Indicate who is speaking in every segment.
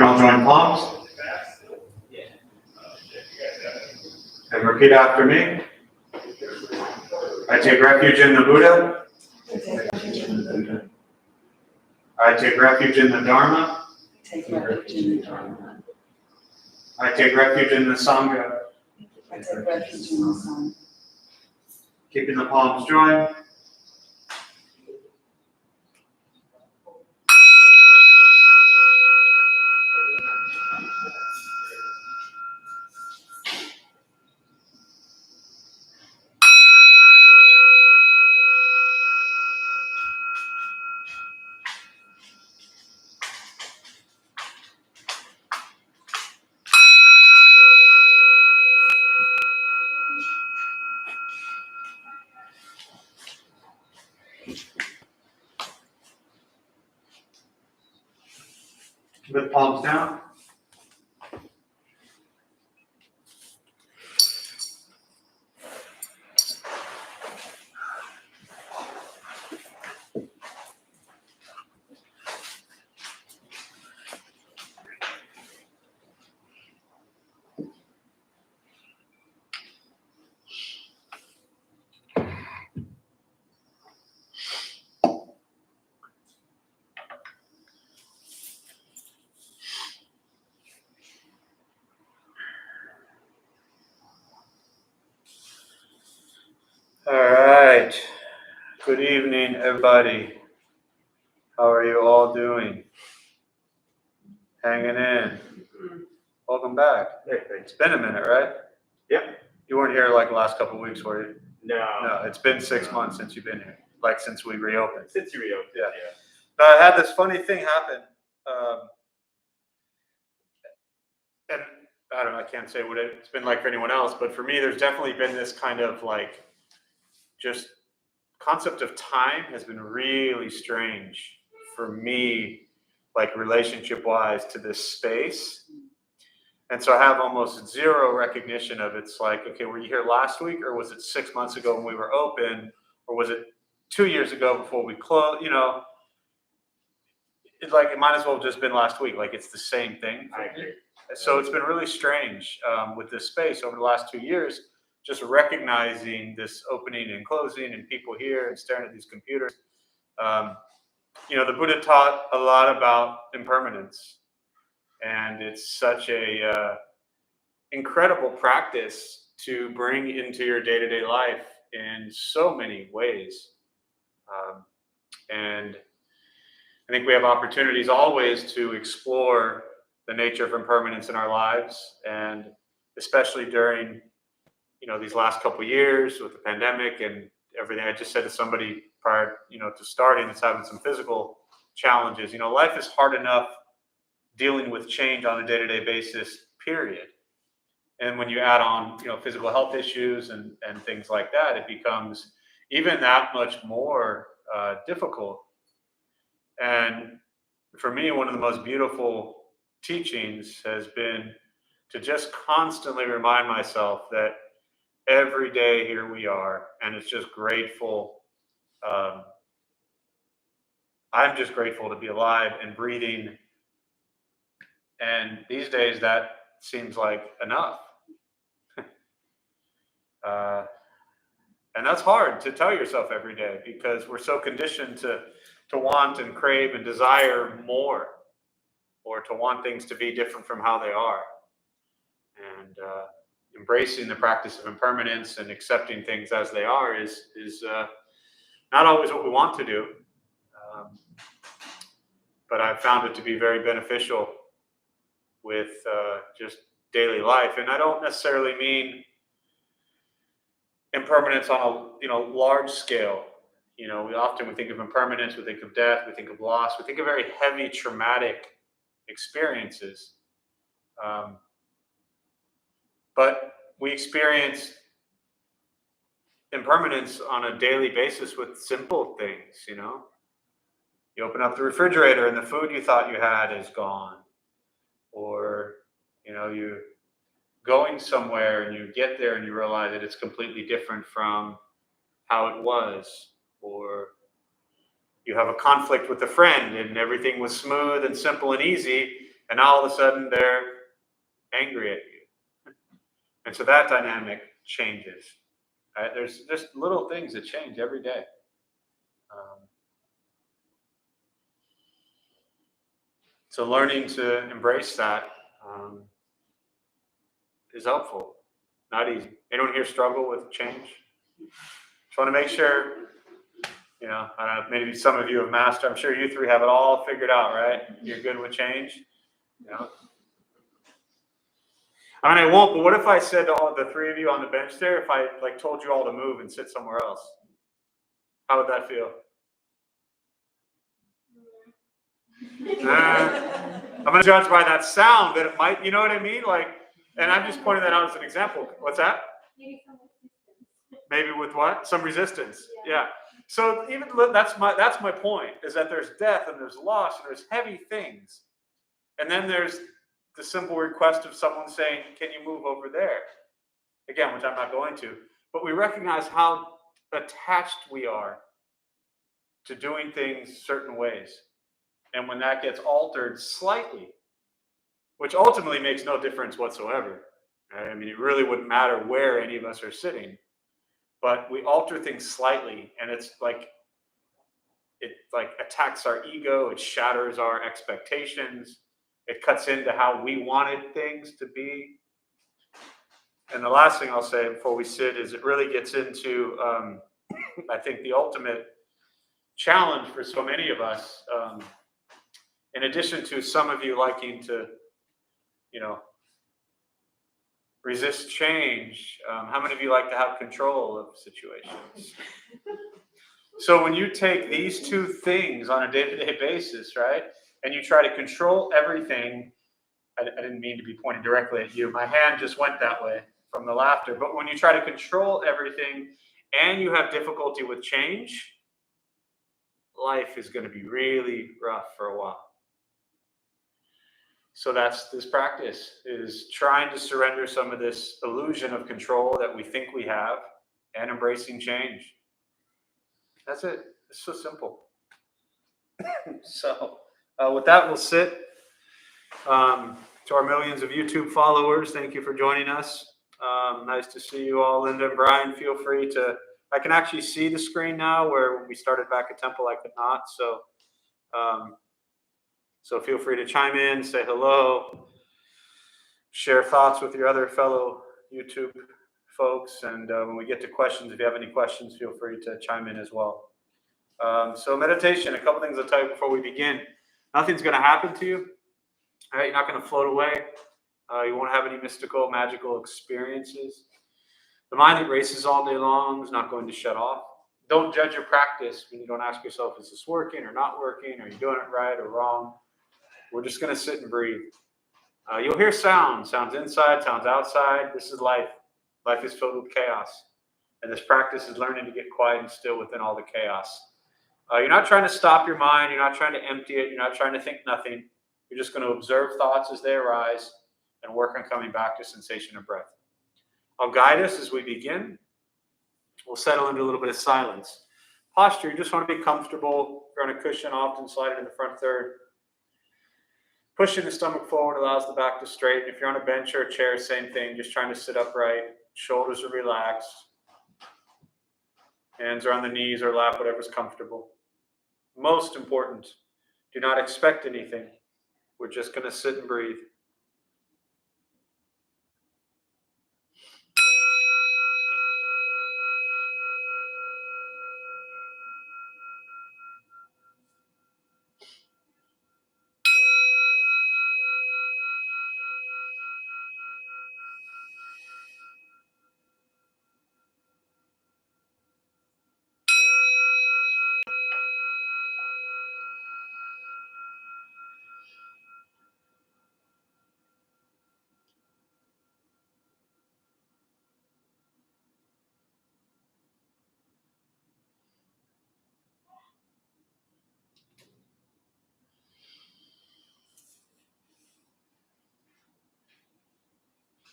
Speaker 1: all join palms. And repeat after me. I take refuge in the Buddha. I take refuge in the Dharma. I take refuge in the Sangha. Keeping the palms joined. With palms down. All right. Good evening, everybody. How are you all doing? Hanging in. Welcome back. It's been a minute, right?
Speaker 2: Yep.
Speaker 1: You weren't here like the last couple of weeks, were you?
Speaker 2: No,
Speaker 1: it's been 6 months since you've been here. Like since we reopened.
Speaker 2: Since you reopened,
Speaker 1: yeah. Now, I had this funny thing happen. And I don't know, I can't say what it's been like for anyone else, but for me, there's definitely been this kind of like just concept of time has been really strange for me, like relationship wise to this space. And so I have almost zero recognition of it's like, okay, were you here last week, or was it 6 months ago when we were open, or was it 2 years ago before we closed? You know, it's like it might as well have just been last week. Like it's the same thing.
Speaker 2: I agree.
Speaker 1: So it's been really strange with this space over the last 2 years, just recognizing this opening and closing and people here and staring at these computers. The Buddha taught a lot about impermanence, and it's such a incredible practice to bring into your day-to-day life in so many ways. And I think we have opportunities always to explore the nature of impermanence in our lives, and especially during these last couple of years with the pandemic and everything. I just said to somebody prior to starting that's having some physical challenges, life is hard enough dealing with change on a day-to-day basis, period. And when you add on physical health issues and things like that, it becomes even that much more difficult. And for me, one of the most beautiful teachings has been to just constantly remind myself that every day here we are, and it's just grateful. I'm just grateful to be alive and breathing. And these days that seems like enough. And that's hard to tell yourself every day, because we're so conditioned to want and crave and desire more, or to want things to be different from how they are. And embracing the practice of impermanence and accepting things as they are is not always what we want to do. But I've found it to be very beneficial with just daily life. And I don't necessarily mean impermanence on a large scale. We often think of impermanence, we think of death, we think of loss, we think of very heavy traumatic experiences. But we experience impermanence on a daily basis with simple things. You open up the refrigerator and the food you thought you had is gone. Or, you're going somewhere and you get there and you realize that it's completely different from how it was. Or you have a conflict with a friend and everything was smooth and simple and easy, And now all of a sudden they're angry at you. And so that dynamic changes. Right? There's just little things that change every day. So learning to embrace that is helpful, not easy. Anyone here struggle with change? Just want to make sure, I don't know, maybe some of you have mastered. I'm sure you three have it all figured out, right? You're good with change. I mean, I won't, but what if I said to all the three of you on the bench there, if I told you all to move and sit somewhere else? How would that feel? I'm going to judge by that sound that it might, you know what I mean? And I'm just pointing that out as an example. What's that?
Speaker 2: Maybe some resistance.
Speaker 1: Maybe with what? Some resistance. Yeah. So even that's my point, is that there's death and there's loss and there's heavy things. And then there's the simple request of someone saying, can you move over there? Again, which I'm not going to. But we recognize how attached we are to doing things certain ways. And when that gets altered slightly, which ultimately makes no difference whatsoever. Right? I mean, it really wouldn't matter where any of us are sitting. But we alter things slightly, and it attacks our ego, it shatters our expectations, it cuts into how we wanted things to be. And the last thing I'll say before we sit is it really gets into, I think, the ultimate challenge for so many of us. In addition to some of you liking to, resist change, how many of you like to have control of situations? So when you take these two things on a day-to-day basis, right, and you try to control everything, I didn't mean to be pointing directly at you. My hand just went that way from the laughter. But when you try to control everything and you have difficulty with change, life is going to be really rough for a while. So that's this practice, is trying to surrender some of this illusion of control that we think we have and embracing change. That's it. It's so simple. So with that, we'll sit. To our millions of YouTube followers, thank you for joining us. Nice to see you all. Linda and Brian, feel free to, I can actually see the screen now, where when we started back at Temple, I could not. So feel free to chime in, say hello, share thoughts with your other fellow YouTube folks. And when we get to questions, if you have any questions, feel free to chime in as well. So meditation, a couple things I'll tell you before we begin. Nothing's going to happen to you. All right, you're not going to float away. You won't have any mystical, magical experiences. The mind that races all day long is not going to shut off. Don't judge your practice when you don't ask yourself, is this working or not working? Are you doing it right or wrong? We're just going to sit and breathe. You'll hear sounds inside, sounds outside. This is life. Life is filled with chaos. And this practice is learning to get quiet and still within all the chaos. You're not trying to stop your mind. You're not trying to empty it. You're not trying to think nothing. You're just going to observe thoughts as they arise and work on coming back to sensation of breath. I'll guide us as we begin. We'll settle into a little bit of silence. Posture, you just want to be comfortable. If you're on a cushion, often slide it in the front third. Pushing the stomach forward allows the back to straighten. If you're on a bench or a chair, same thing, just trying to sit upright. Shoulders are relaxed. Hands are on the knees or lap, whatever's comfortable. Most important, do not expect anything. We're just going to sit and breathe.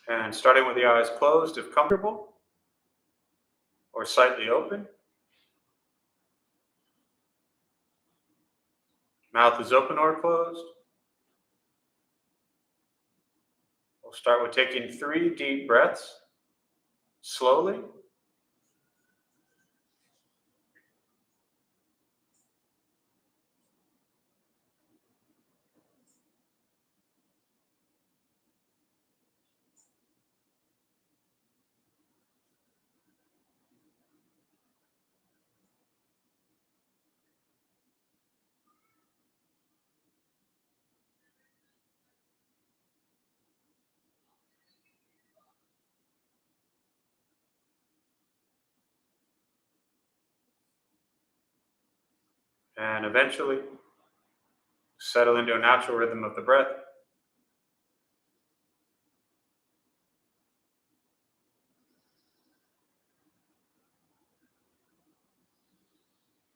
Speaker 1: And starting with the eyes closed, if comfortable, or slightly open. Mouth is open or closed. We'll start with taking 3 deep breaths, slowly. And eventually, settle into a natural rhythm of the breath.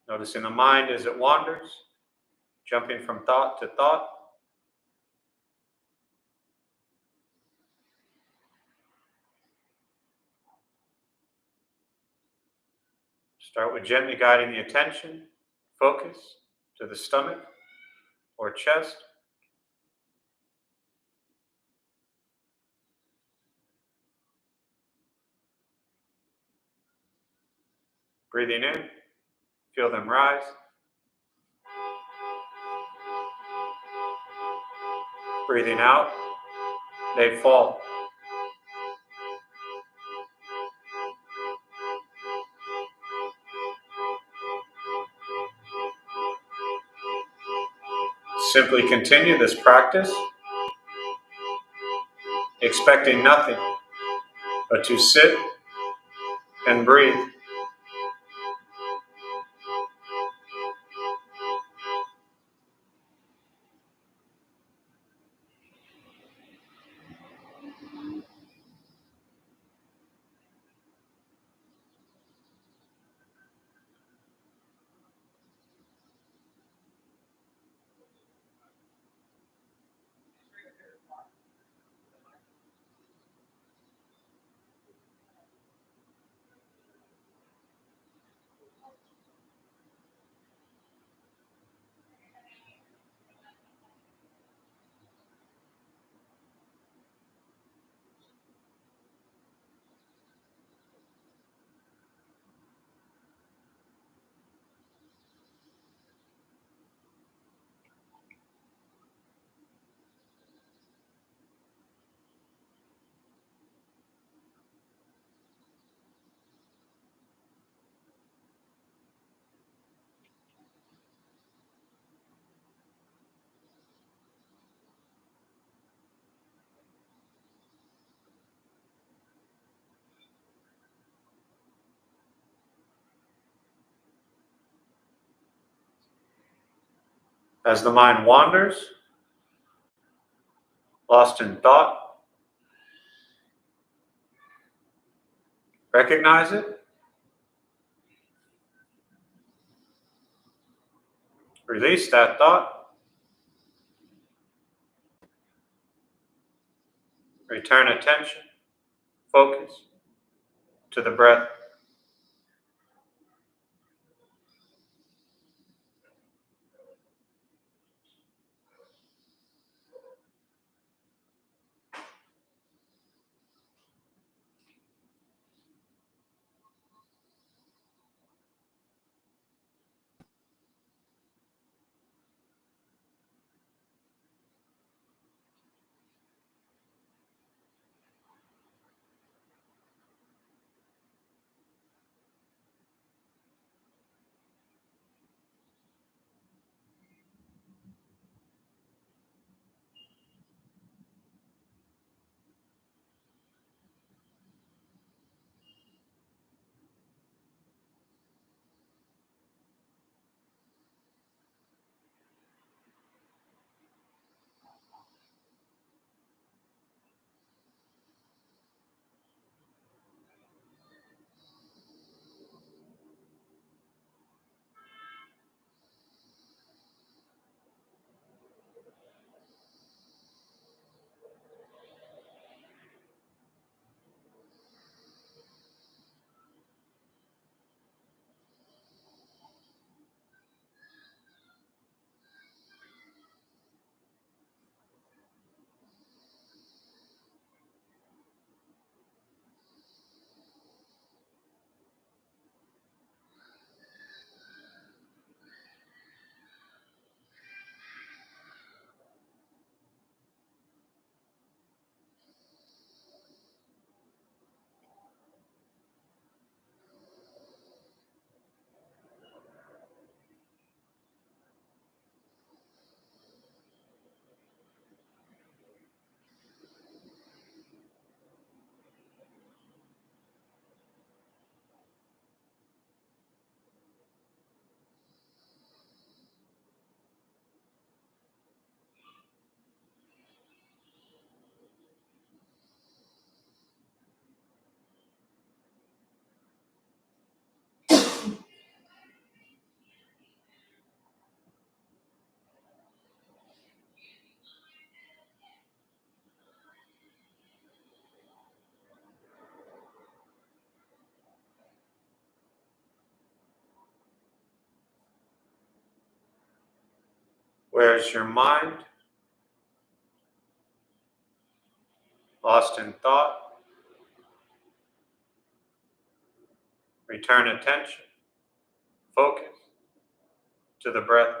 Speaker 1: Noticing the mind as it wanders, jumping from thought to thought. Start with gently guiding the attention, focus to the stomach or chest. Breathing in, feel them rise. Breathing out, they fall. Simply continue this practice, expecting nothing but to sit and breathe. As the mind wanders, lost in thought, recognize it, release that thought, return attention, focus to the breath. Where's your mind? Lost in thought? Return attention, focus to the breath.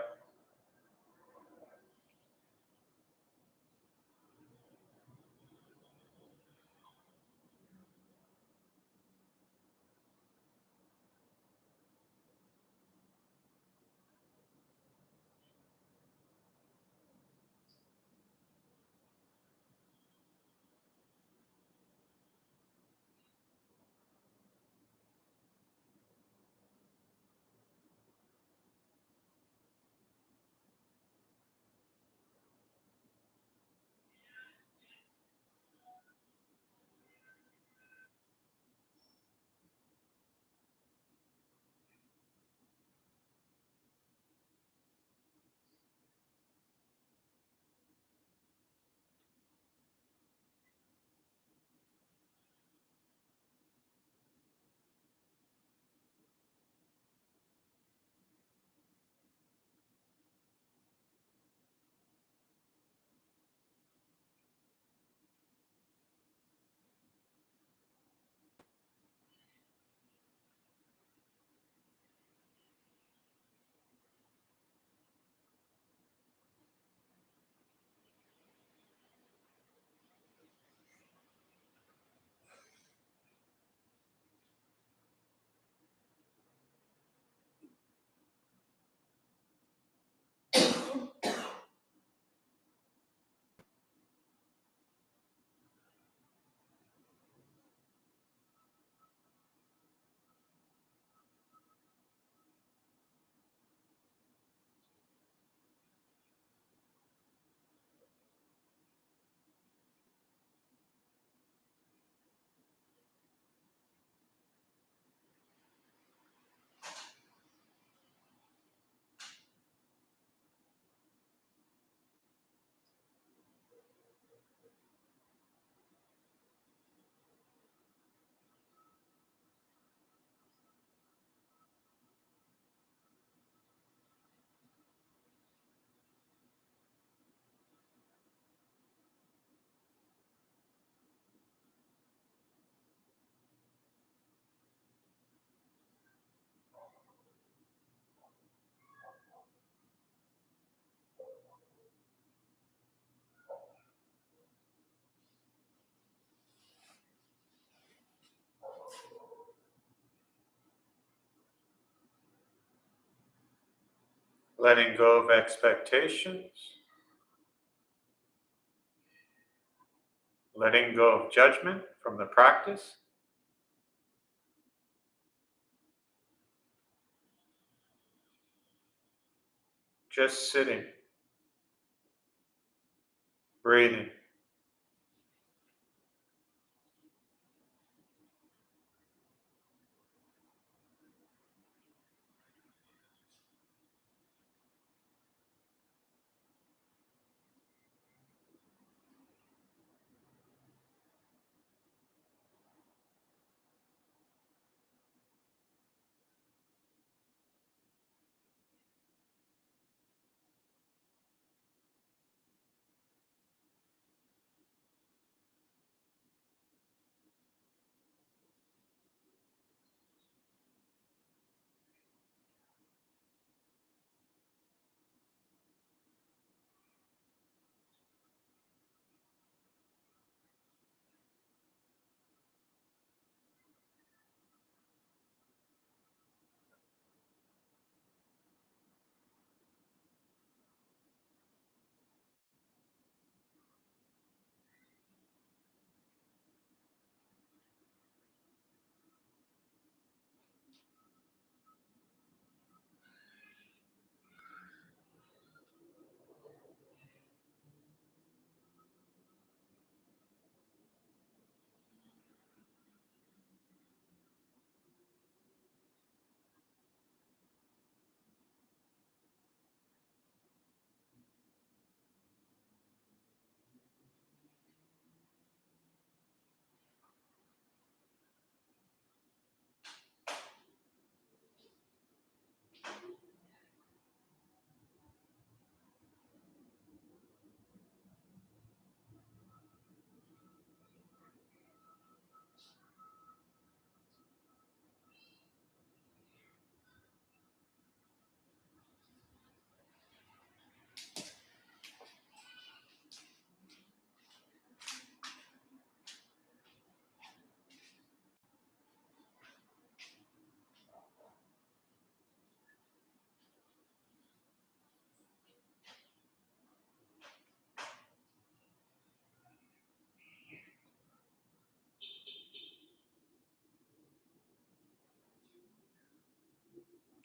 Speaker 1: Letting go of expectations, letting go of judgment from the practice. Just sitting, breathing.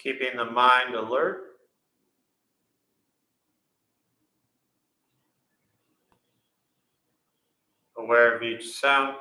Speaker 1: keeping the mind alert. Aware of each sound.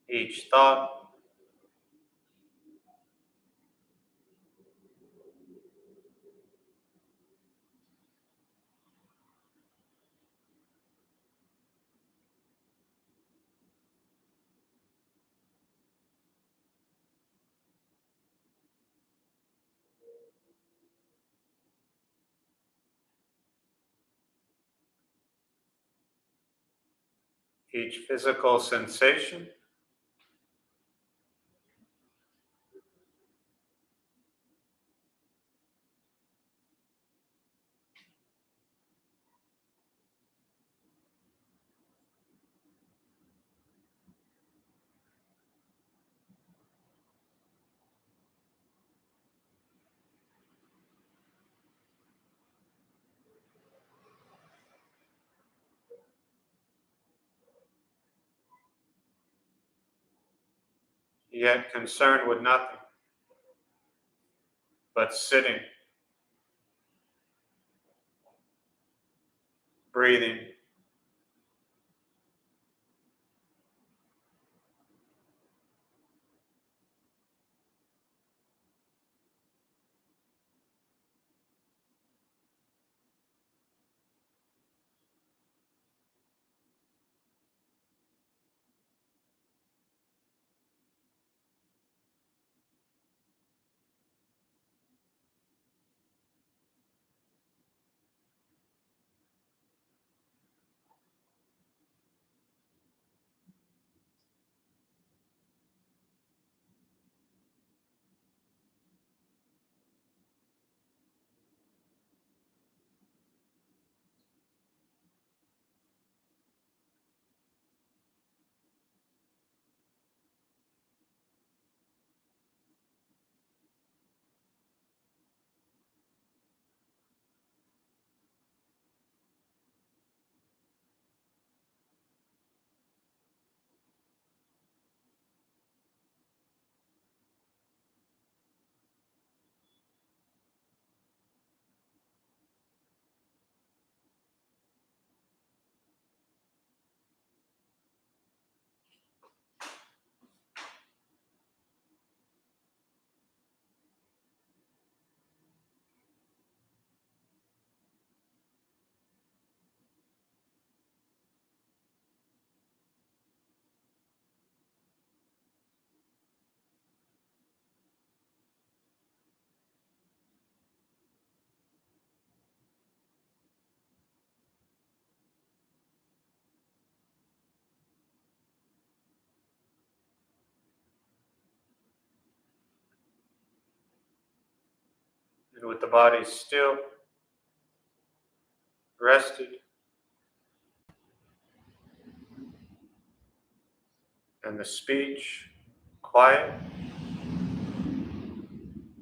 Speaker 1: Each thought. Each physical sensation. Yet concerned with nothing but sitting, breathing, and with the body still, rested, and the speech quiet,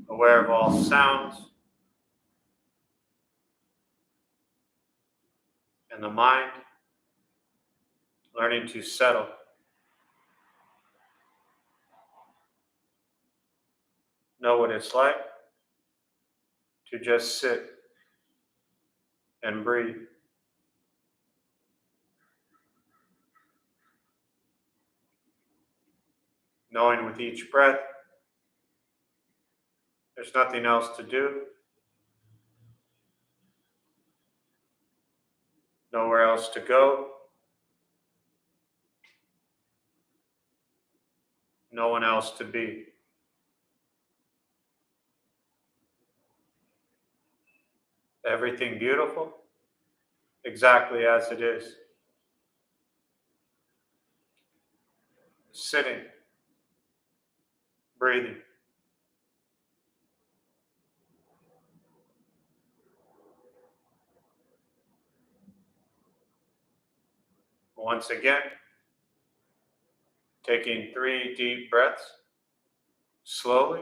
Speaker 1: aware of all sounds, and the mind learning to settle, know what it's like to just sit and breathe, knowing with each breath there's nothing else to do, nowhere else to go, no one else to be. Everything beautiful, exactly as it is. Sitting, breathing. Once again, taking 3 deep breaths, slowly.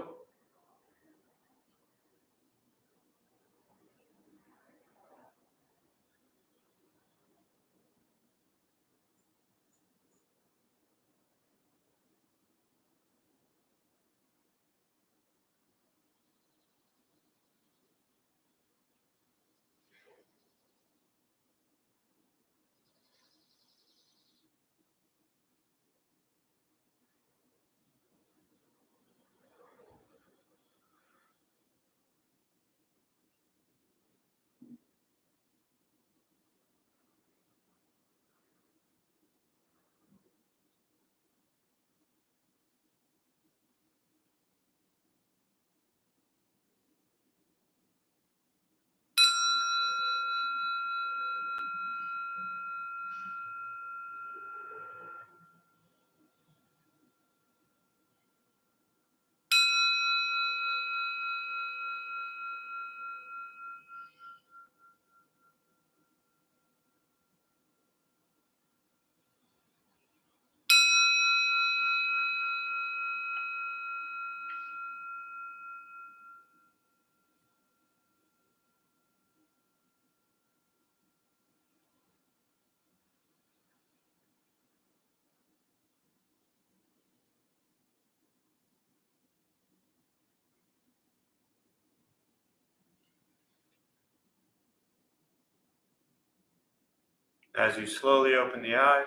Speaker 1: As you slowly open the eyes,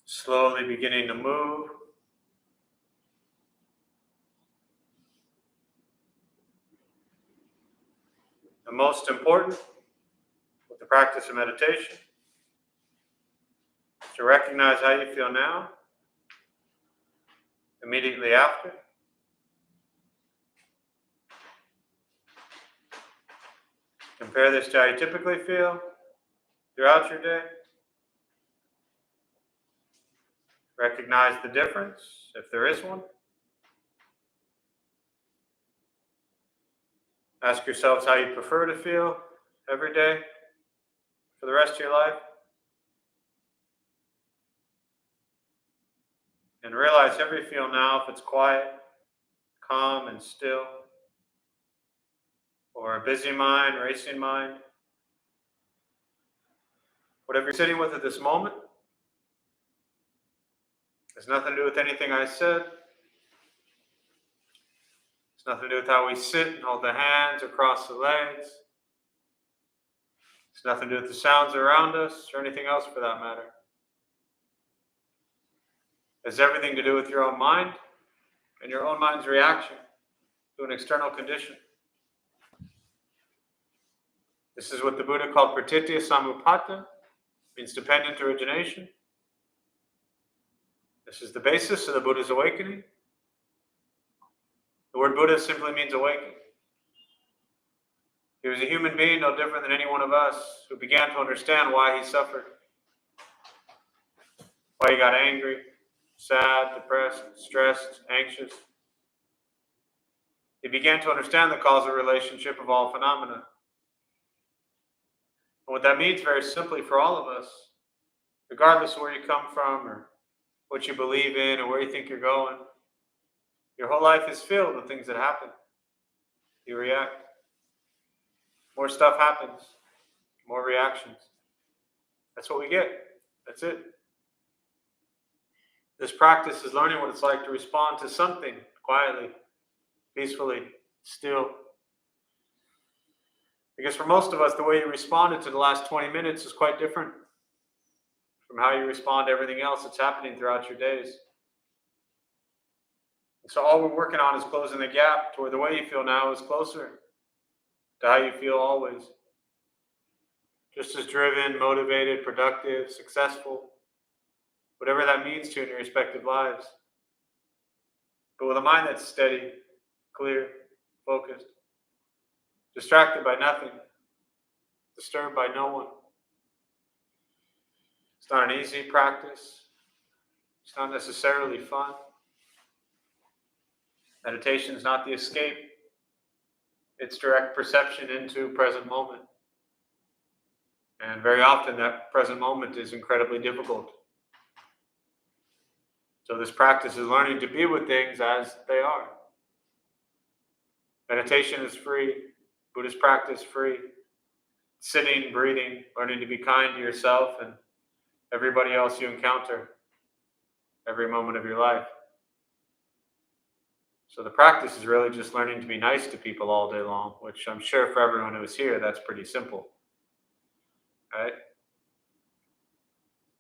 Speaker 1: slowly beginning to move. The most important with the practice of meditation is to recognize how you feel now, immediately after. Compare this to how you typically feel throughout your day. Recognize the difference, if there is one. Ask yourselves how you prefer to feel every day for the rest of your life. And realize how you feel now, if it's quiet, calm, and still, or a busy mind, racing mind. Whatever you're sitting with at this moment has nothing to do with anything I said. It's nothing to do with how we sit and hold the hands or cross the legs. It's nothing to do with the sounds around us or anything else for that matter. It has everything to do with your own mind and your own mind's reaction to an external condition. This is what the Buddha called pratitya samuppada, means dependent origination. This is the basis of the Buddha's awakening. The word Buddha simply means awakening. He was a human being no different than any one of us who began to understand why he suffered, why he got angry, sad, depressed, stressed, anxious. He began to understand the causal relationship of all phenomena. And what that means very simply for all of us, regardless of where you come from or what you believe in or where you think you're going, your whole life is filled with things that happen. You react. More stuff happens. More reactions. That's what we get. That's it. This practice is learning what it's like to respond to something quietly, peacefully, still. Because for most of us, the way you responded to the last 20 minutes is quite different from how you respond to everything else that's happening throughout your days. And so all we're working on is closing the gap to where the way you feel now is closer to how you feel always. Just as driven, motivated, productive, successful, whatever that means to you in your respective lives. But with a mind that's steady, clear, focused, distracted by nothing, disturbed by no one. It's not an easy practice. It's not necessarily fun. Meditation is not the escape. It's direct perception into present moment. And very often that present moment is incredibly difficult. So this practice is learning to be with things as they are. Meditation is free. Buddhist practice free. Sitting, breathing, learning to be kind to yourself and everybody else you encounter every moment of your life. So the practice is really just learning to be nice to people all day long, which I'm sure for everyone who is here, that's pretty simple. Right?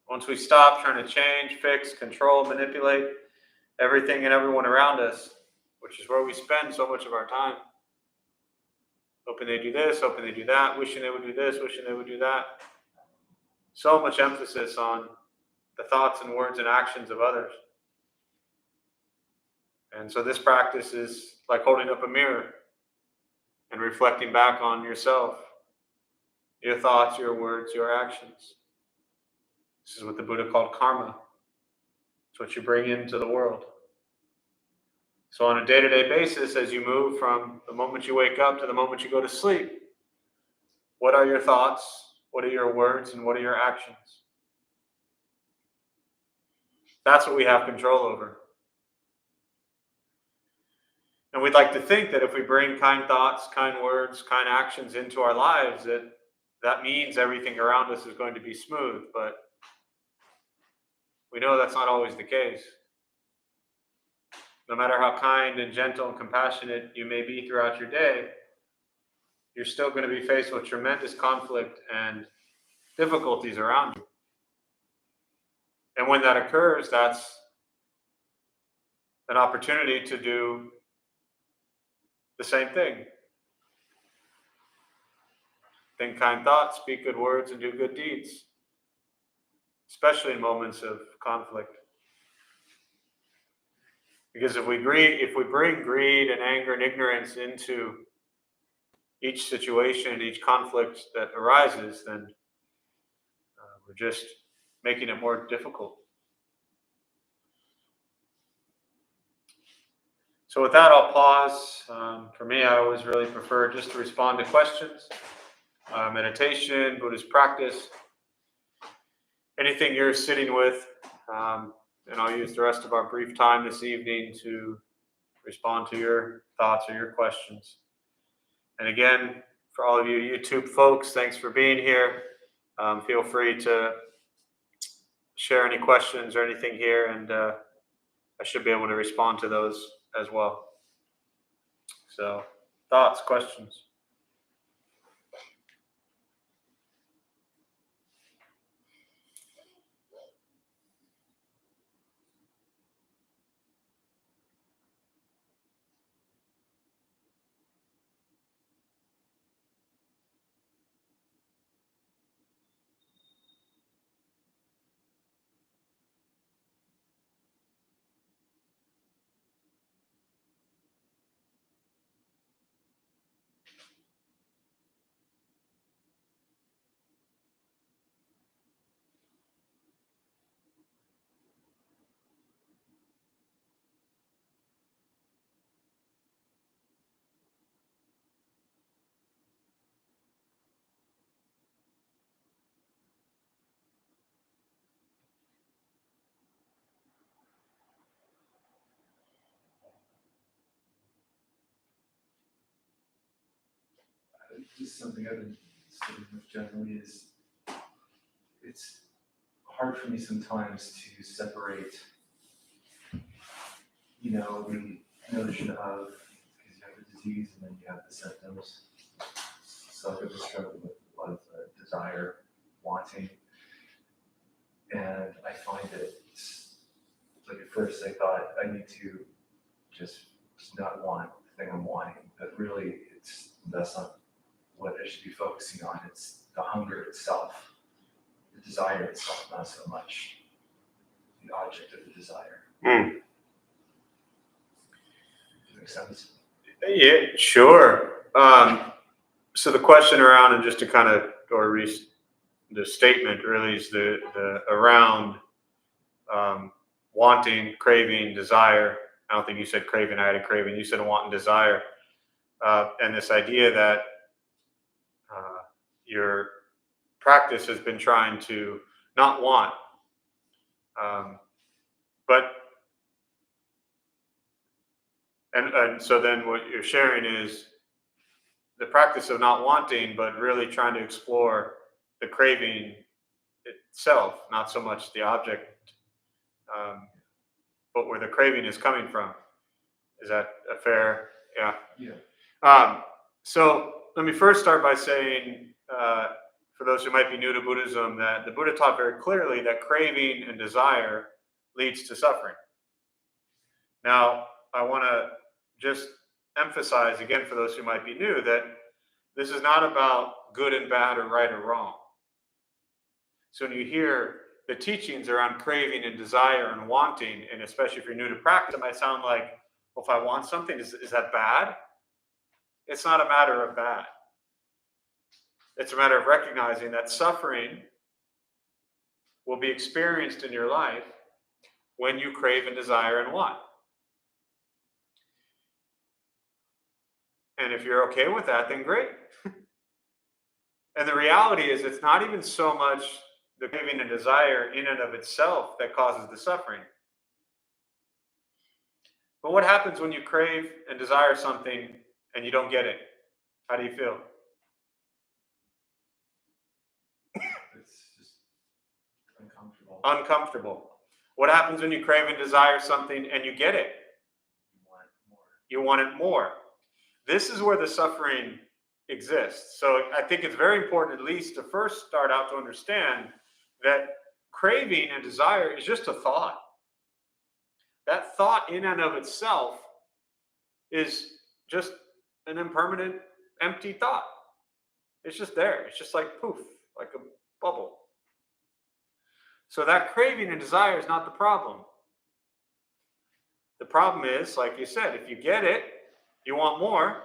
Speaker 1: Once we stop trying to change, fix, control, manipulate everything and everyone around us, which is where we spend so much of our time, hoping they do this, hoping they do that, wishing they would do this, wishing they would do that. So much emphasis on the thoughts and words and actions of others. And so this practice is like holding up a mirror and reflecting back on yourself, your thoughts, your words, your actions. This is what the Buddha called karma. It's what you bring into the world. So on a day-to-day basis, as you move from the moment you wake up to the moment you go to sleep, what are your thoughts? What are your words? And what are your actions? That's what we have control over. And we'd like to think that if we bring kind thoughts, kind words, kind actions into our lives, that means everything around us is going to be smooth. But we know that's not always the case. No matter how kind and gentle and compassionate you may be throughout your day, you're still going to be faced with tremendous conflict and difficulties around you. And when that occurs, that's an opportunity to do the same thing. Think kind thoughts, speak good words, and do good deeds, especially in moments of conflict. Because if we bring greed and anger and ignorance into each situation, each conflict that arises, then we're just making it more difficult. So with that, I'll pause. For me, I always really prefer just to respond to questions, meditation, Buddhist practice, anything you're sitting with. And I'll use the rest of our brief time this evening to respond to your thoughts or your questions. And again, for all of you YouTube folks, thanks for being here. Feel free to share any questions or anything here, and I should be able to respond to those as well. So, thoughts, questions?
Speaker 3: Just something I've been sitting with generally is it's hard for me sometimes to separate, the notion of, because you have the disease and then you have the symptoms. So I've been struggling with a lot of desire, wanting, and I find that it's like at first I thought I need to just not want the thing I'm wanting, but really that's not what I should be focusing on. It's the hunger itself, the desire itself, not so much the object of the desire. Does that make sense?
Speaker 1: Yeah, sure. So the question around, and just to kind of, the statement really is the around wanting, craving, desire. I don't think you said craving, I had a craving. You said want and desire. and this idea that your practice has been trying to not want, but and so then what you're sharing is the practice of not wanting, but really trying to explore the craving itself, not so much the object, but where the craving is coming from. Is that a fair? Yeah.
Speaker 3: Yeah.
Speaker 1: So let me first start by saying, for those who might be new to Buddhism, that the Buddha taught very clearly that craving and desire leads to suffering. Now, I want to just emphasize again for those who might be new that this is not about good and bad or right or wrong. So when you hear the teachings around craving and desire and wanting, and especially if you're new to practice, it might sound like, well, if I want something, is that bad? It's not a matter of bad. It's a matter of recognizing that suffering will be experienced in your life when you crave and desire and want. And if you're okay with that, then great. And the reality is, it's not even so much the craving and desire in and of itself that causes the suffering. But what happens when you crave and desire something and you don't get it? How do you feel?
Speaker 3: It's just uncomfortable.
Speaker 1: Uncomfortable. What happens when you crave and desire something and you get it?
Speaker 3: You want more.
Speaker 1: You want it more. This is where the suffering exists. So I think it's very important, at least, to first start out to understand that craving and desire is just a thought. That thought in and of itself is just an impermanent, empty thought. It's just there. It's just like poof, like a bubble. So that craving and desire is not the problem. The problem is, like you said, if you get it, you want more.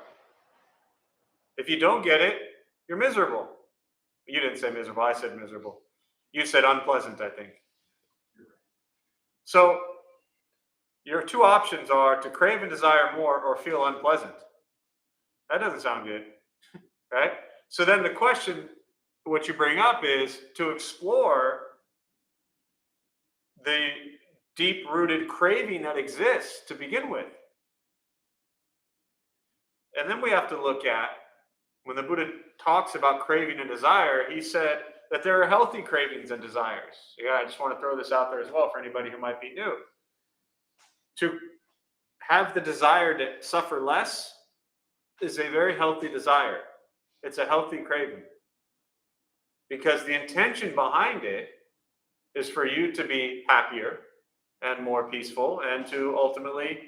Speaker 1: If you don't get it, you're miserable. You didn't say miserable, I said miserable. You said unpleasant, I think. So your two options are to crave and desire more or feel unpleasant. That doesn't sound good, right? So then the question, what you bring up is to explore the deep-rooted craving that exists to begin with. And then we have to look at, when the Buddha talks about craving and desire, he said that there are healthy cravings and desires. Yeah, I just want to throw this out there as well for anybody who might be new. To have the desire to suffer less is a very healthy desire. It's a healthy craving. Because the intention behind it is for you to be happier and more peaceful and to ultimately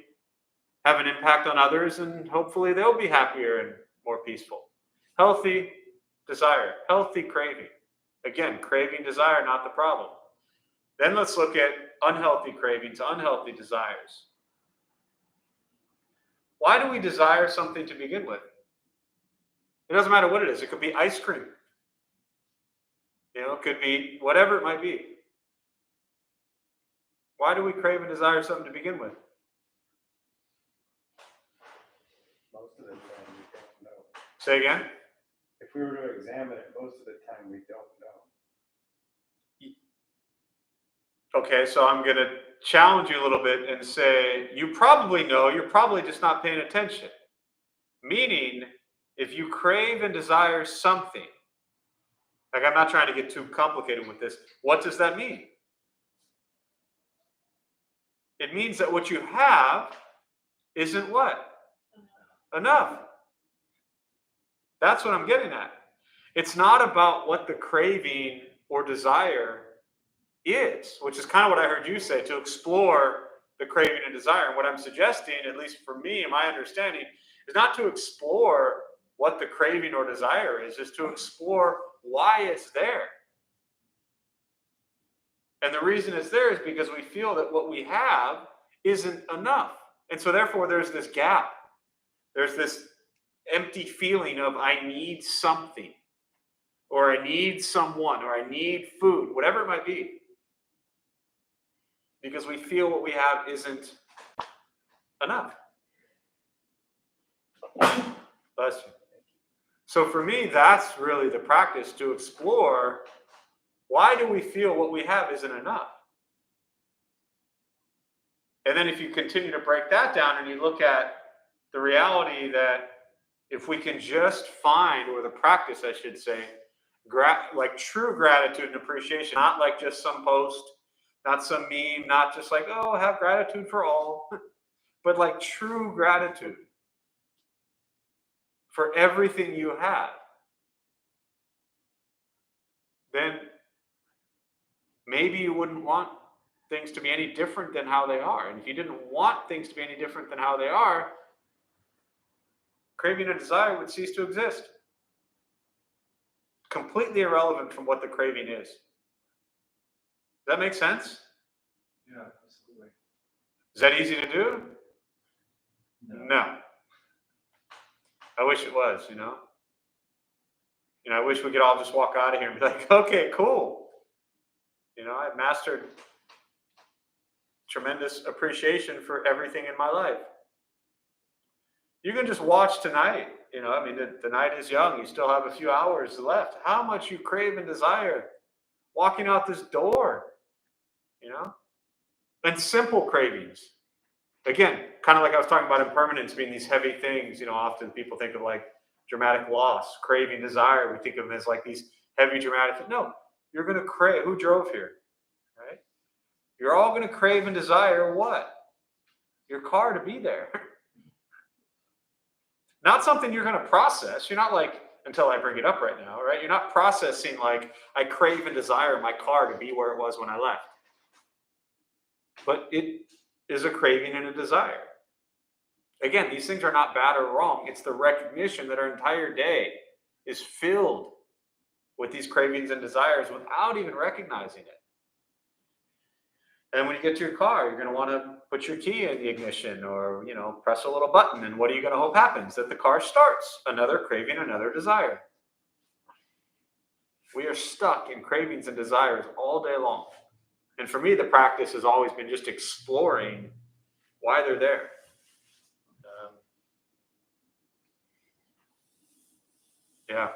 Speaker 1: have an impact on others, and hopefully they'll be happier and more peaceful. Healthy desire, healthy craving. Again, craving, desire, not the problem. Then let's look at unhealthy cravings, unhealthy desires. Why do we desire something to begin with? It doesn't matter what it is. It could be ice cream. It could be whatever it might be. Why do we crave and desire something to begin with?
Speaker 4: Most of the time we don't know.
Speaker 1: Say again?
Speaker 4: If we were to examine it, most of the time we don't know.
Speaker 1: Okay, so I'm going to challenge you a little bit and say, you probably know, you're probably just not paying attention. Meaning, if you crave and desire something, like I'm not trying to get too complicated with this, what does that mean? It means that what you have isn't what? Enough. That's what I'm getting at. It's not about what the craving or desire is, which is kind of what I heard you say, to explore the craving and desire. And what I'm suggesting, at least for me and my understanding, is not to explore what the craving or desire is to explore why it's there. And the reason it's there is because we feel that what we have isn't enough. And so therefore there's this gap. There's this empty feeling of I need something, or I need someone, or I need food, whatever it might be. Because we feel what we have isn't enough. Bless you. So for me, that's really the practice, to explore, why do we feel what we have isn't enough? And then if you continue to break that down and you look at the reality that if we can just find, or the practice, I should say, like true gratitude and appreciation, not like just some post, not some meme, not just like, oh, have gratitude for all, but like true gratitude for everything you have, then maybe you wouldn't want things to be any different than how they are. And if you didn't want things to be any different than how they are, craving and desire would cease to exist. Completely irrelevant from what the craving is. Does that make sense?
Speaker 3: Yeah, absolutely.
Speaker 1: Is that easy to do? No. I wish it was, you know? I wish we could all just walk out of here and be like, okay, cool. I've mastered tremendous appreciation for everything in my life. You can just watch tonight. The night is young. You still have a few hours left. How much you crave and desire walking out this door, and simple cravings. Again, kind of like I was talking about impermanence being these heavy things. Often people think of like dramatic loss, craving, desire. We think of them as like these heavy, dramatic. No, you're going to crave. Who drove here? Right? You're all going to crave and desire what? Your car to be there. Not something you're going to process. You're not like, until I bring it up right now, right? You're not processing like, I crave and desire my car to be where it was when I left. But it is a craving and a desire. Again, these things are not bad or wrong. It's the recognition that our entire day is filled with these cravings and desires without even recognizing it. And when you get to your car, you're going to want to put your key in the ignition or, press a little button. And what are you going to hope happens? That the car starts. Another craving, another desire. We are stuck in cravings and desires all day long. And for me, the practice has always been just exploring why they're there. Yeah.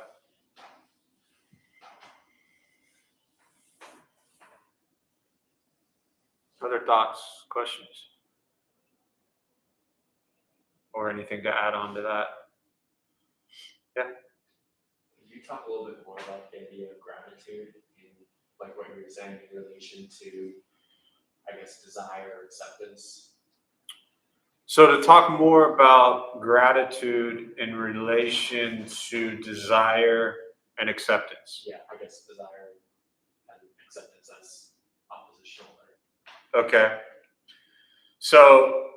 Speaker 1: Other thoughts, questions? Or anything to add on to that? Yeah.
Speaker 5: Could you talk a little bit more about the idea of gratitude and like what you were saying in relation to, I guess, desire or acceptance?
Speaker 1: So to talk more about gratitude in relation to desire and acceptance.
Speaker 5: Yeah, I guess desire and acceptance as oppositional.
Speaker 1: Okay. So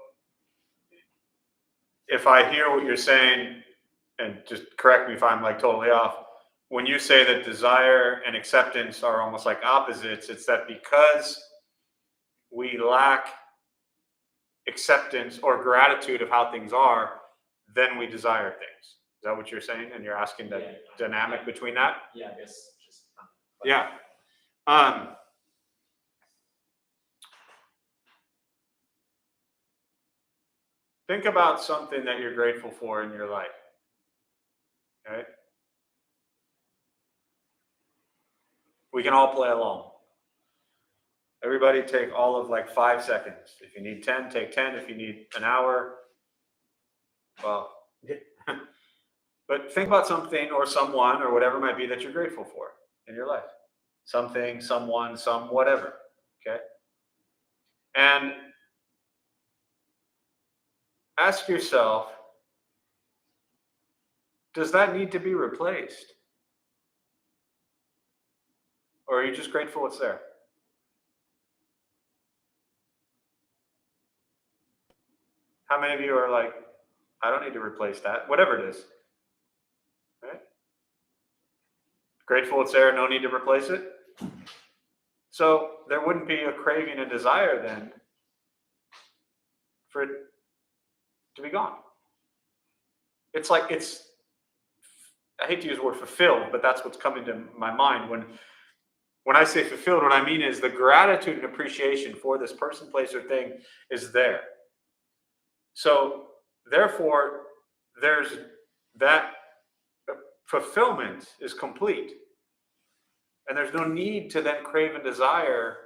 Speaker 1: if I hear what you're saying, and just correct me if I'm like totally off, when you say that desire and acceptance are almost like opposites, it's that because we lack acceptance or gratitude of how things are, then we desire things. Is that what you're saying? And you're asking the dynamic between that?
Speaker 5: Yeah, I guess just.
Speaker 1: Yeah. Think about something that you're grateful for in your life. Okay? We can all play along. Everybody take all of like 5 seconds. If you need 10, take 10. If you need an hour, well, but think about something or someone or whatever it might be that you're grateful for in your life. Something, someone, some whatever. Okay? And ask yourself, does that need to be replaced? Or are you just grateful it's there? How many of you are like, I don't need to replace that, whatever it is? Right? Grateful it's there, no need to replace it? So there wouldn't be a craving and desire then for it to be gone. It's like I hate to use the word fulfilled, but that's what's coming to my mind. When I say fulfilled, what I mean is the gratitude and appreciation for this person, place, or thing is there. So therefore, there's that fulfillment is complete. And there's no need to then crave and desire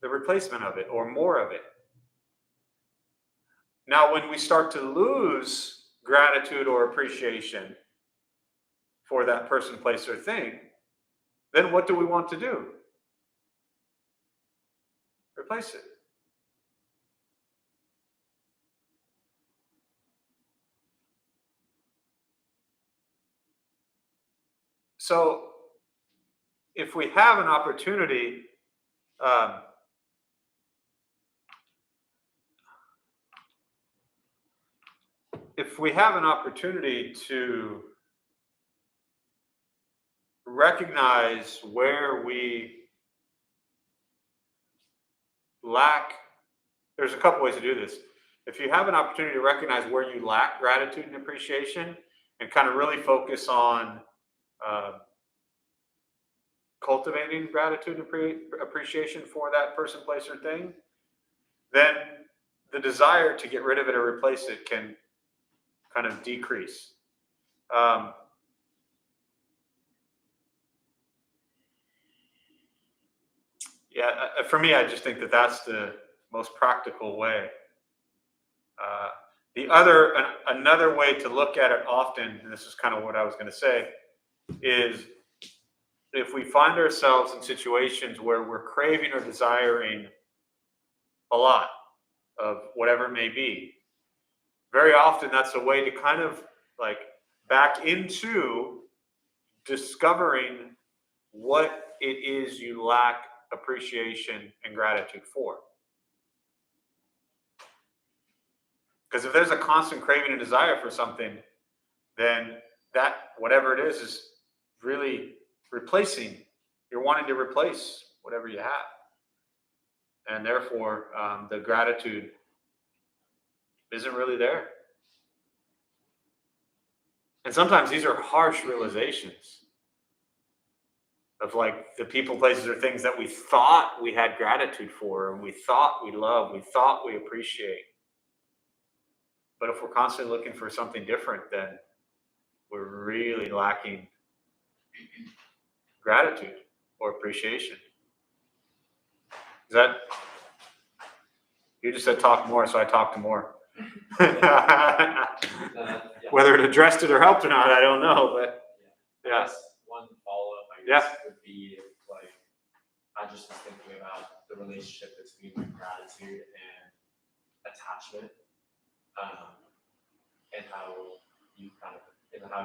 Speaker 1: the replacement of it or more of it. Now, when we start to lose gratitude or appreciation for that person, place, or thing, then what do we want to do? Replace it. So, if we have an opportunity, to recognize where we lack, there's a couple ways to do this. If you have an opportunity to recognize where you lack gratitude and appreciation and kind of really focus on cultivating gratitude and appreciation for that person, place, or thing, then the desire to get rid of it or replace it can kind of decrease. For me, I just think that that's the most practical way. Another way to look at it often, and this is kind of what I was going to say, is if we find ourselves in situations where we're craving or desiring a lot of whatever it may be, very often that's a way to kind of like back into discovering what it is you lack appreciation and gratitude for. Because if there's a constant craving and desire for something, then that, whatever it is really replacing. You're wanting to replace whatever you have. And therefore, the gratitude isn't really there. And sometimes these are harsh realizations of like the people, places, or things that we thought we had gratitude for, and we thought we loved, we thought we appreciate. But if we're constantly looking for something different, then we're really lacking gratitude or appreciation. Is that, you just said talk more, so I talked more. Whether it addressed it or helped or not, I don't know, but
Speaker 5: I guess one follow-up, would be like, I just was thinking about the relationship between like gratitude and attachment, and how you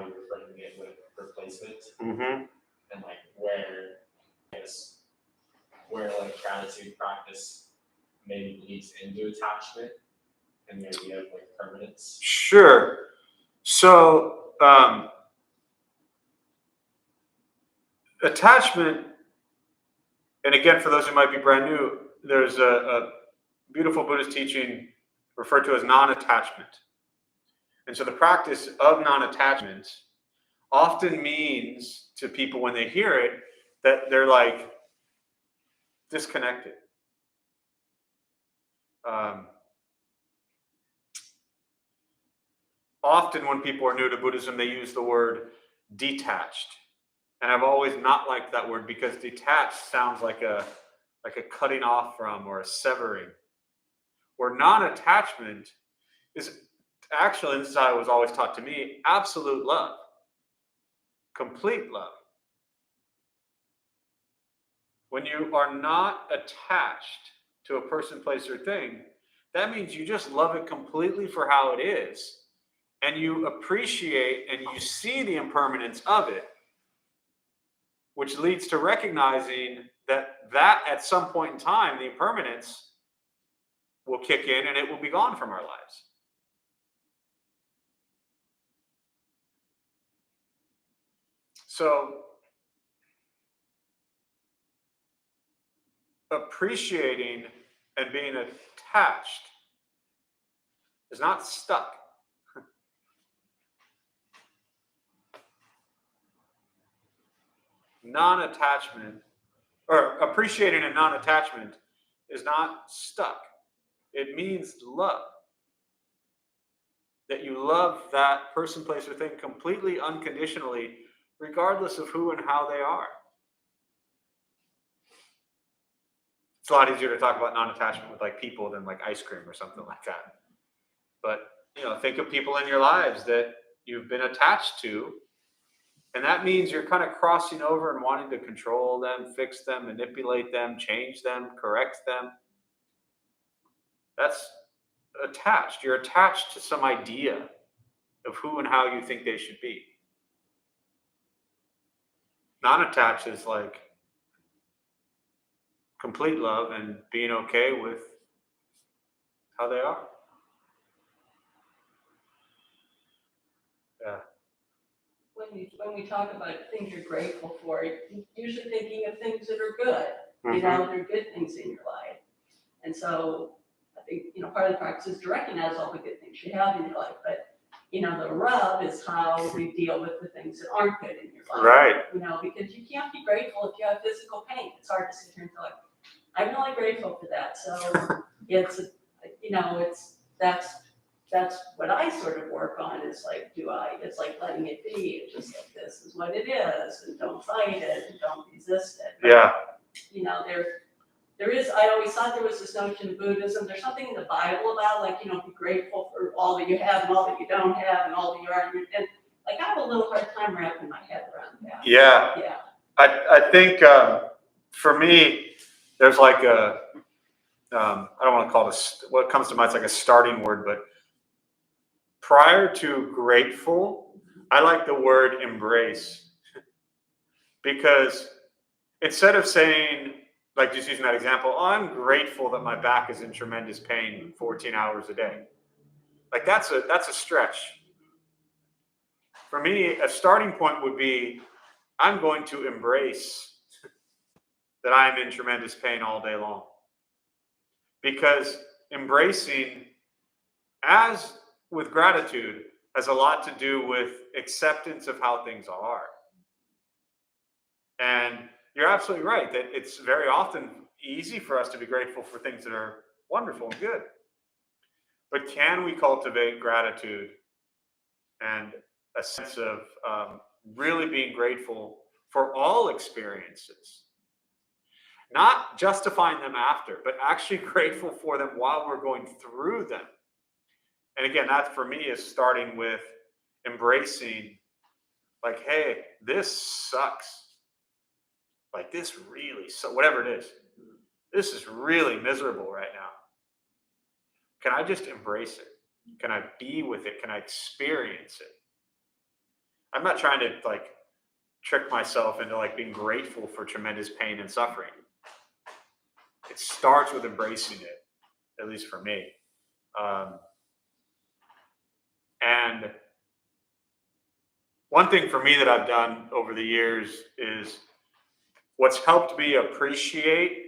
Speaker 5: were framing it with replacement, and like where like gratitude practice maybe leads into attachment and the idea of like permanence.
Speaker 1: Sure. So attachment, and again, for those who might be brand new, there's a beautiful Buddhist teaching referred to as non-attachment. And so the practice of non-attachment often means to people when they hear it that they're like disconnected. Often when people are new to Buddhism, they use the word detached. And I've always not liked that word because detached sounds like a cutting off from or a severing. Where non-attachment is actually, and this is how it was always taught to me, absolute love. Complete love. When you are not attached to a person, place, or thing, that means you just love it completely for how it is. And you appreciate and you see the impermanence of it, which leads to recognizing that at some point in time, the impermanence will kick in and it will be gone from our lives. So, appreciating and being attached is not stuck. Non-attachment, or appreciating and non-attachment, is not stuck. It means love. that you love that person, place, or thing completely unconditionally, regardless of who and how they are. It's a lot easier to talk about non-attachment with like people than like ice cream or something like that. But think of people in your lives that you've been attached to, and that means you're kind of crossing over and wanting to control them, fix them, manipulate them, change them, correct them. That's attached. You're attached to some idea of who and how you think they should be. Non-attached is like complete love and being okay with how they are. Yeah.
Speaker 6: When we talk about things you're grateful for, you're usually thinking of things that are good.
Speaker 1: Mhm.
Speaker 6: There are good things in your life. And so I think, part of the practice is to recognize all the good things you have in your life. But, the rub is how we deal with the things that aren't good in your life.
Speaker 1: Right.
Speaker 6: Because you can't be grateful if you have physical pain. It's hard to sit here and feel like, I'm really grateful for that. So that's what I sort of work on is like, it's like letting it be. It's just like, this is what it is, and don't fight it, and don't resist it. But,
Speaker 1: Yeah.
Speaker 6: there is, I always thought there was this notion in Buddhism, there's something in the Bible about like, be grateful for all that you have and all that you don't have and all that you are. And like, I have a little hard time wrapping my head around that.
Speaker 1: Yeah.
Speaker 6: Yeah.
Speaker 1: I think for me, there's like a, I don't want to call it what comes to mind is like a starting word, but prior to grateful, I like the word embrace. Because instead of saying, like just using that example, I'm grateful that my back is in tremendous pain 14 hours a day. Like that's a stretch. For me, a starting point would be, I'm going to embrace that I'm in tremendous pain all day long. Because embracing, as with gratitude, has a lot to do with acceptance of how things are. And you're absolutely right that it's very often easy for us to be grateful for things that are wonderful and good. But can we cultivate gratitude and a sense of really being grateful for all experiences? Not justifying them after, but actually grateful for them while we're going through them. And again, that for me is starting with embracing, like, hey, this sucks. Like this really, so whatever it is, this is really miserable right now. Can I just embrace it? Can I be with it? Can I experience it? I'm not trying to like trick myself into like being grateful for tremendous pain and suffering. It starts with embracing it, at least for me. And one thing for me that I've done over the years is what's helped me appreciate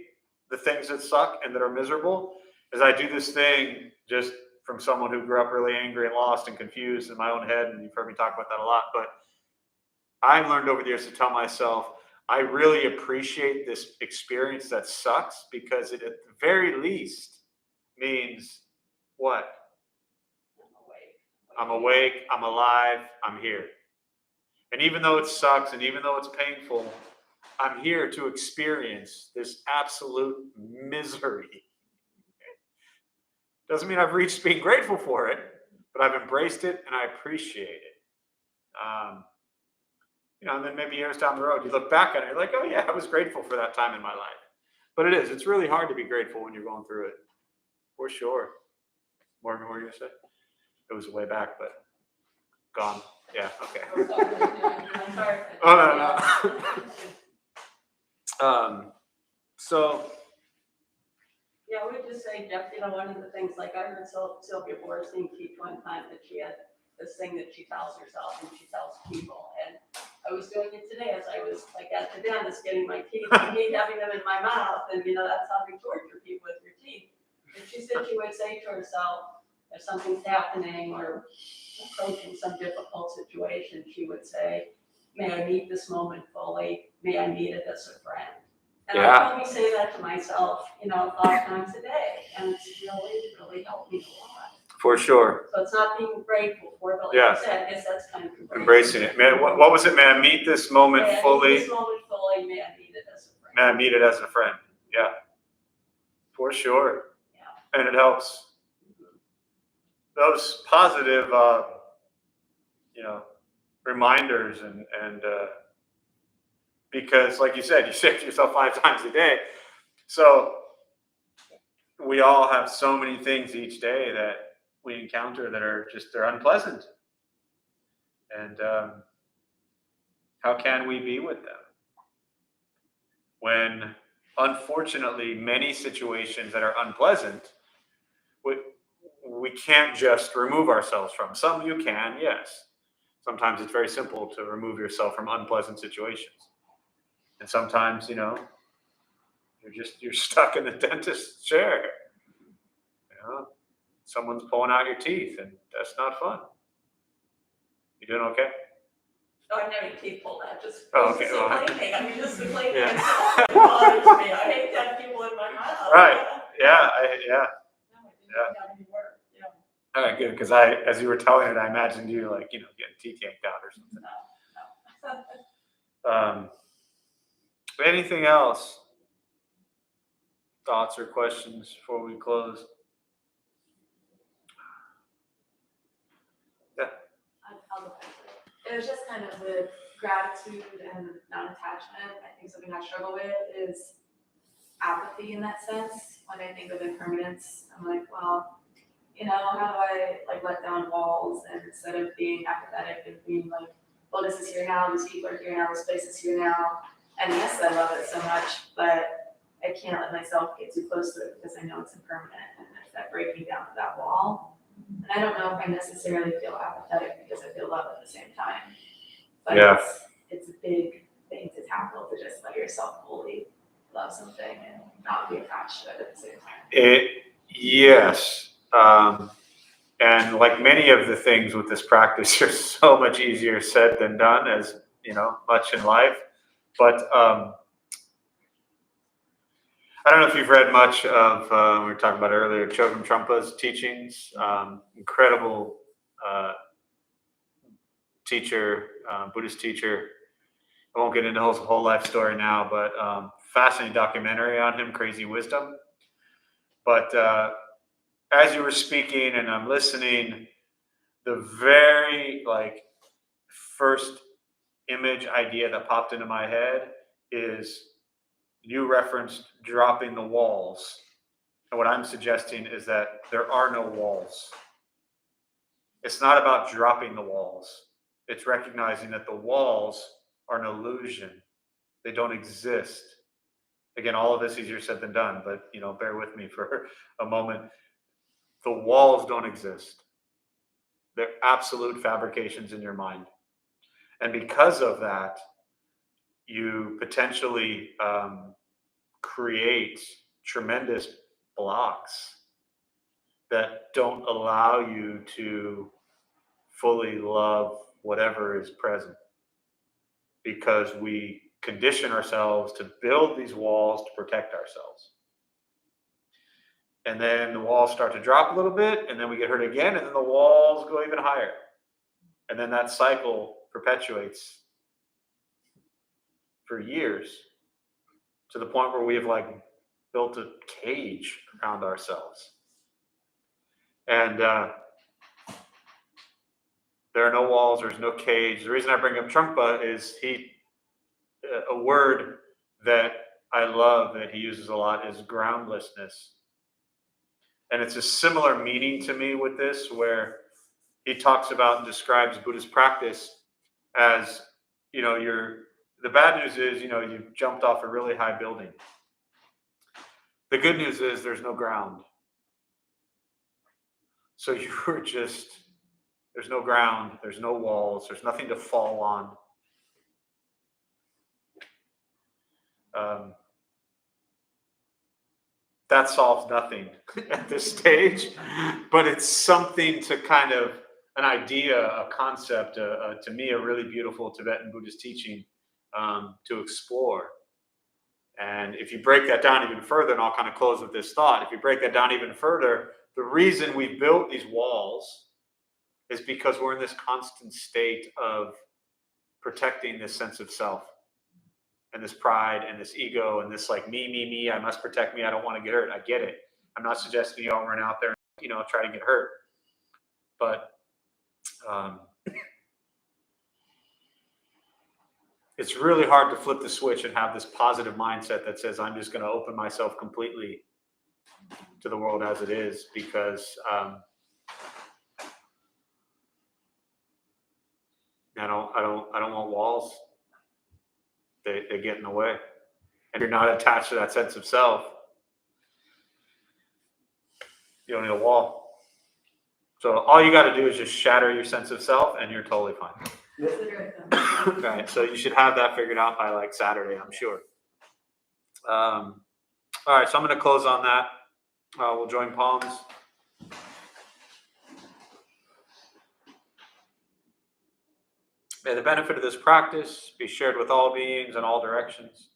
Speaker 1: the things that suck and that are miserable is I do this thing just from someone who grew up really angry and lost and confused in my own head, and you've heard me talk about that a lot, but I've learned over the years to tell myself, I really appreciate this experience that sucks because it at the very least means what? I'm awake, I'm alive, I'm here. And even though it sucks and even though it's painful, I'm here to experience this absolute misery. Doesn't mean I've reached being grateful for it, but I've embraced it and I appreciate it. And then maybe years down the road, you look back at it, you're like, oh yeah, I was grateful for that time in my life. But it's really hard to be grateful when you're going through it, for sure. Morgan, what were you going to say? It was way back, but gone. Yeah, okay. Oh, no. So.
Speaker 6: Yeah, I would just say, Jeff, one of the things, like I heard Sylvia Boorstein teach one time that she had this thing that she tells herself and she tells people. And I was doing it today as I was like at the dentist getting my teeth, I hate having them in my mouth, and that's how we torture people with your teeth. And she said she would say to herself, if something's happening or approaching some difficult situation, she would say, may I meet this moment fully, may I meet it as a friend. And I probably say that to myself, 5 times a day, and it's really, really helped me a lot.
Speaker 1: For sure.
Speaker 6: So it's not being grateful for, but like
Speaker 1: Yeah.
Speaker 6: you said, I guess that's kind of
Speaker 1: Embracing it. Man, what was it, man? Meet this moment
Speaker 6: Man,
Speaker 1: fully.
Speaker 6: This moment fully, man, need it as a friend.
Speaker 1: Man, meet it as a friend. Yeah. For sure.
Speaker 6: Yeah.
Speaker 1: And it helps. Those positive, reminders and because like you said, you say it to yourself 5 times a day. So we all have so many things each day that we encounter that are they're unpleasant. And how can we be with them when, unfortunately, many situations that are unpleasant, we can't just remove ourselves from. Some you can, yes. Sometimes it's very simple to remove yourself from unpleasant situations. And sometimes, you're stuck in the dentist's chair. Someone's pulling out your teeth, and that's not fun. You doing okay?
Speaker 6: Oh, I never teeth pulled out, just,
Speaker 1: Oh,
Speaker 6: it's
Speaker 1: okay,
Speaker 6: just a
Speaker 1: well,
Speaker 6: plaything, I mean, just a plaything,
Speaker 1: yeah.
Speaker 6: it bothers me, I hate to have people in my mouth.
Speaker 1: Right. Yeah,
Speaker 6: No, it didn't have any work, yeah.
Speaker 1: All right, good. Because as you were telling it, I imagined you getting teeth yanked out or something. Anything else? Thoughts or questions before we close?
Speaker 2: I'll go back to it. It was just kind of with gratitude and non-attachment. I think something I struggle with is apathy in that sense. When I think of impermanence, I'm like, well, how do I let down walls, and instead of being apathetic and being like, well, this is here now, these people are here now, this place is here now. And yes, I love it so much, but I can't let myself get too close to it because I know it's impermanent and there's that breaking down of that wall. And I don't know if I necessarily feel apathetic because I feel love at the same time. But
Speaker 1: Yeah.
Speaker 2: it's a big thing to tackle, to just let yourself fully love something and not be attached to it at the same time.
Speaker 1: Yes. And like many of the things with this practice, are so much easier said than done, as much in life. But I don't know if you've read much of, we were talking about earlier, Chogyam Trungpa's teachings. Incredible teacher, Buddhist teacher. I won't get into his whole life story now, but fascinating documentary on him, Crazy Wisdom. But as you were speaking and I'm listening, the very first image idea that popped into my head is you referenced dropping the walls. And what I'm suggesting is that there are no walls. It's not about dropping the walls. It's recognizing that the walls are an illusion. They don't exist. Again, all of this easier said than done, but bear with me for a moment. The walls don't exist. They're absolute fabrications in your mind. And because of that, you potentially create tremendous blocks that don't allow you to fully love whatever is present, because we condition ourselves to build these walls to protect ourselves. And then the walls start to drop a little bit, and then we get hurt again, and then the walls go even higher. And then that cycle perpetuates for years, to the point where we have built a cage around ourselves. And there are no walls, there's no cage. The reason I bring up Trungpa is a word that I love that he uses a lot is groundlessness. And it's a similar meaning to me with this, where he talks about and describes Buddhist practice as, the bad news is, you jumped off a really high building. The good news is there's no ground. So you were there's no ground, there's no walls, there's nothing to fall on. That solves nothing at this stage, but it's something to kind of an idea, a concept, to me, a really beautiful Tibetan Buddhist teaching to explore. And if you break that down even further, and I'll kind of close with this thought, if you break that down even further, the reason we built these walls is because we're in this constant state of protecting this sense of self and this pride and this ego and this like me, I must protect me. I don't want to get hurt. I get it. I'm not suggesting you all run out there, try to get hurt. But it's really hard to flip the switch and have this positive mindset that says, I'm just going to open myself completely to the world as it is, because I don't want walls. They get in the way. And you're not attached to that sense of self, you don't need a wall. So all you got to do is just shatter your sense of self and you're totally fine.
Speaker 2: Consider it done.
Speaker 1: Okay, so you should have that figured out by like Saturday, I'm sure. All right, so I'm going to close on that. We'll join palms. May the benefit of this practice be shared with all beings in all directions.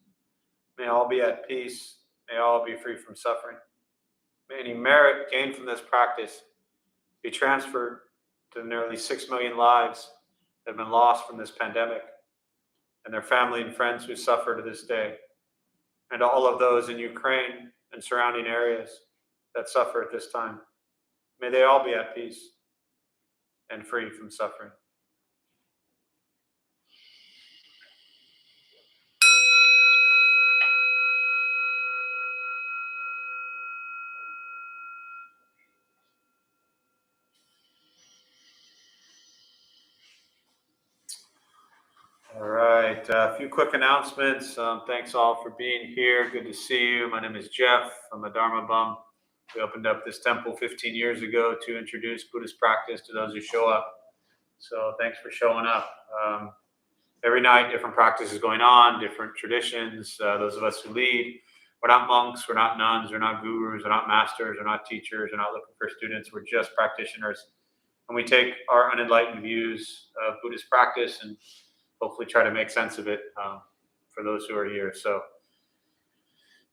Speaker 1: May all be at peace. May all be free from suffering. May any merit gained from this practice be transferred to the nearly 6 million lives that have been lost from this pandemic, and their family and friends who suffer to this day, and to all of those in Ukraine and surrounding areas that suffer at this time. May they all be at peace and free from suffering. All right, a few quick announcements. Thanks all for being here. Good to see you. My name is Jeff. I'm a Dharma bum. We opened up this temple 15 years ago to introduce Buddhist practice to those who show up. So thanks for showing up. Every night, different practices going on, different traditions. Those of us who lead, we're not monks, we're not nuns, we're not gurus, we're not masters, we're not teachers, we're not looking for students. We're just practitioners. And we take our unenlightened views of Buddhist practice and hopefully try to make sense of it for those who are here. So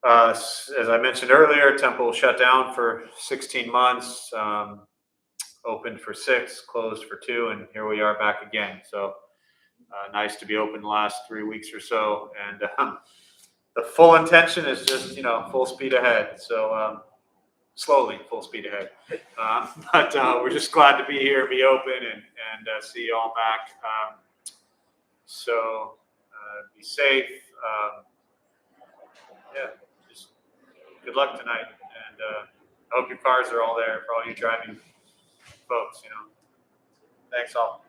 Speaker 1: as I mentioned earlier, temple shut down for 16 months, opened for 6, closed for 2, and here we are back again. So nice to be open the last 3 weeks or so. And the full intention is just, full speed ahead. So slowly, full speed ahead. But we're just glad to be here, be open, and see you all back. So be safe. Just good luck tonight. And I hope your cars are all there for all you driving folks, Thanks all.